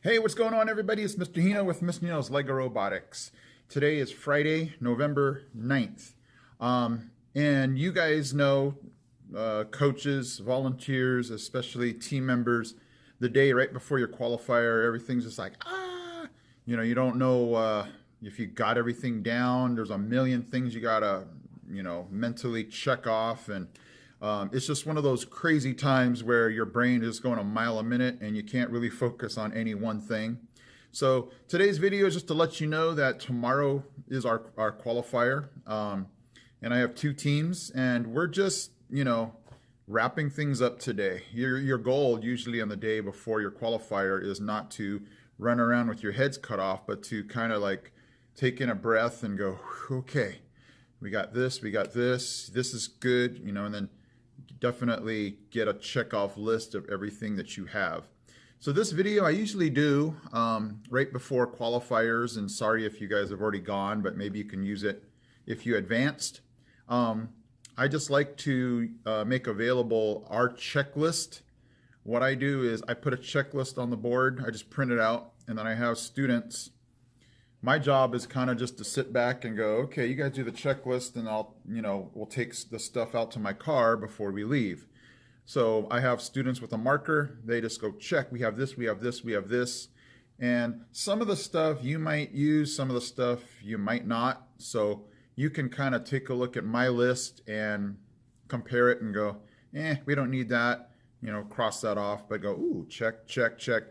Hey, what's going on, everybody? It's Mr. Hino with Mr. Hino's Lego Robotics. Today is Friday, November 9th. And you guys know, coaches, volunteers, especially team members, the day right before your qualifier, everything's just like, you don't know if you got everything down. There's a million things you gotta, mentally check off. And it's just one of those crazy times where your brain is going a mile a minute and you can't really focus on any one thing. So today's video is just to let you know that tomorrow is our qualifier. And I have two teams and we're just, wrapping things up today. Your goal usually on the day before your qualifier is not to run around with your heads cut off, but to kind of like take in a breath and go, okay, we got this, this is good, and then definitely get a check off list of everything that you have. So this video I usually do right before qualifiers, and sorry if you guys have already gone, but maybe you can use it if you advanced. I just like to make available our checklist. What I do is I put a checklist on the board, I just print it out, and then I have students. My job is kind of just to sit back and go, okay, you guys do the checklist and we'll take the stuff out to my car before we leave. So I have students with a marker. They just go check. We have this, we have this, we have this. And some of the stuff you might use, some of the stuff you might not. So you can kind of take a look at my list and compare it and go, we don't need that. Cross that off, but go, ooh, check, check, check.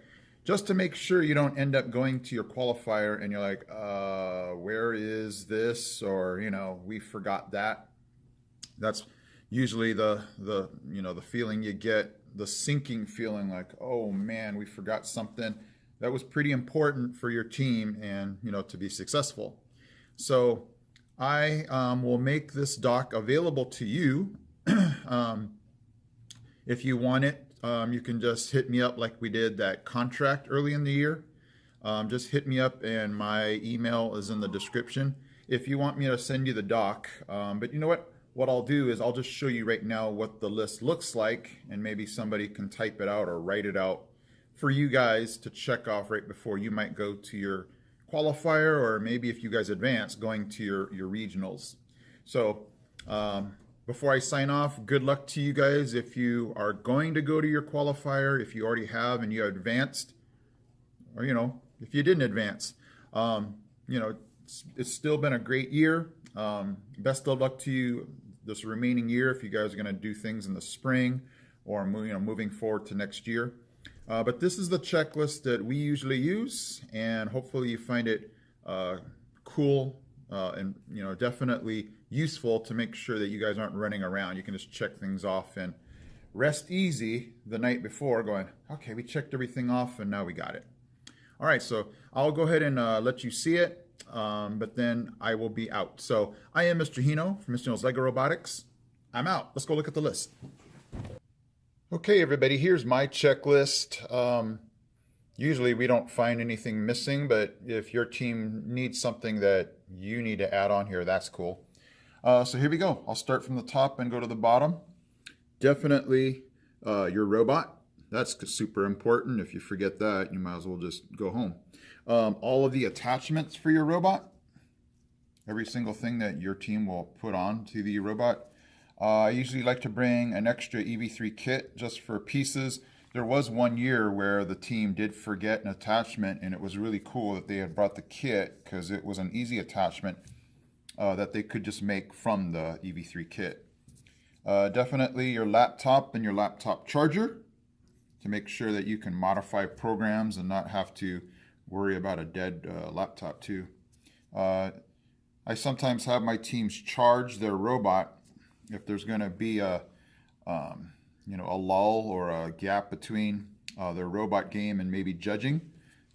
Just to make sure you don't end up going to your qualifier and you're like, where is this? Or, we forgot that. That's usually the feeling you get, the sinking feeling like, oh man, we forgot something that was pretty important for your team and, to be successful. So I will make this doc available to you. If you want it, you can just hit me up like we did that contract early in the year. Just hit me up and my email is in the description if you want me to send you the doc. But you know what I'll do is I'll just show you right now what the list looks like, and maybe somebody can type it out or write it out for you guys to check off right before you might go to your qualifier, or maybe if you guys advance, going to your regionals. So before I sign off, good luck to you guys if you are going to go to your qualifier, if you already have and you advanced, or if you didn't advance. It's still been a great year. Best of luck to you this remaining year if you guys are going to do things in the spring or moving forward to next year. But this is the checklist that we usually use, and hopefully you find it cool and definitely useful to make sure that you guys aren't running around. You can just check things off and rest easy the night before going, okay, we checked everything off and now we got it. All right, so I'll go ahead and let you see it, but then I will be out. So I am Mr. Hino from Mr. Hino's Lego Robotics. I'm out. Let's go look at the list. Okay, everybody, here's my checklist. Usually we don't find anything missing, but if your team needs something that you need to add on here, that's cool. So here we go. I'll start from the top and go to the bottom. Definitely your robot. That's super important. If you forget that, you might as well just go home. All of the attachments for your robot. Every single thing that your team will put on to the robot. I usually like to bring an extra EV3 kit just for pieces. There was one year where the team did forget an attachment, and it was really cool that they had brought the kit because it was an easy attachment that they could just make from the EV3 kit. Definitely your laptop and your laptop charger to make sure that you can modify programs and not have to worry about a dead laptop too. I sometimes have my teams charge their robot if there's going to be a lull or a gap between their robot game and maybe judging,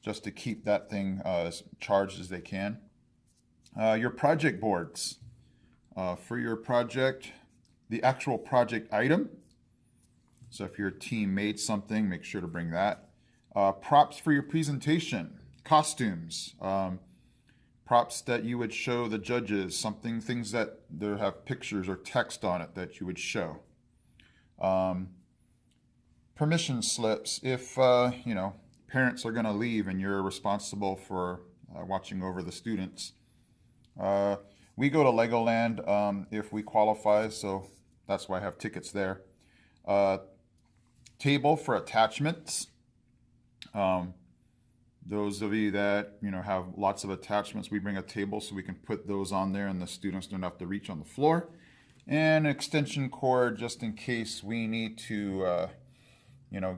just to keep that thing as charged as they can. Your project boards for your project, the actual project item. So if your team made something, make sure to bring that. Props for your presentation, costumes, props that you would show the judges, things that there have pictures or text on it that you would show. Permission slips, if parents are going to leave and you're responsible for watching over the students. We go to Legoland if we qualify, so that's why I have tickets there. Table for attachments. Those of you that have lots of attachments, we bring a table so we can put those on there and the students don't have to reach on the floor. And an extension cord just in case we need to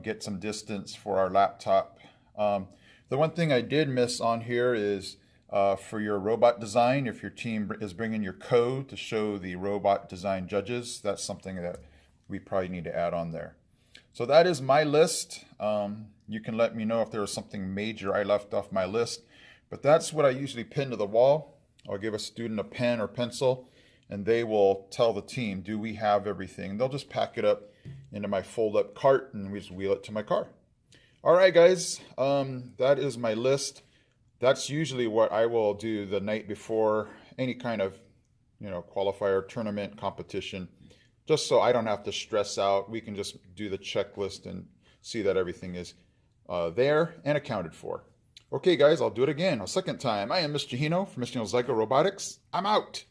get some distance for our laptop. The one thing I did miss on here is for your robot design, if your team is bringing your code to show the robot design judges, that's something that we probably need to add on there. So that is my list. You can let me know if there was something major I left off my list, but that's what I usually pin to the wall. I'll give a student a pen or pencil and they will tell the team, do we have everything? They'll just pack it up into my fold-up cart and we just wheel it to my car. All right, guys, that is my list. That's usually what I will do the night before any kind of, qualifier, tournament, competition, just so I don't have to stress out. We can just do the checklist and see that everything is there and accounted for. Okay, guys, I'll do it again a second time. I am Mr. Hino from Mr. Hino's Lego Robotics. I'm out.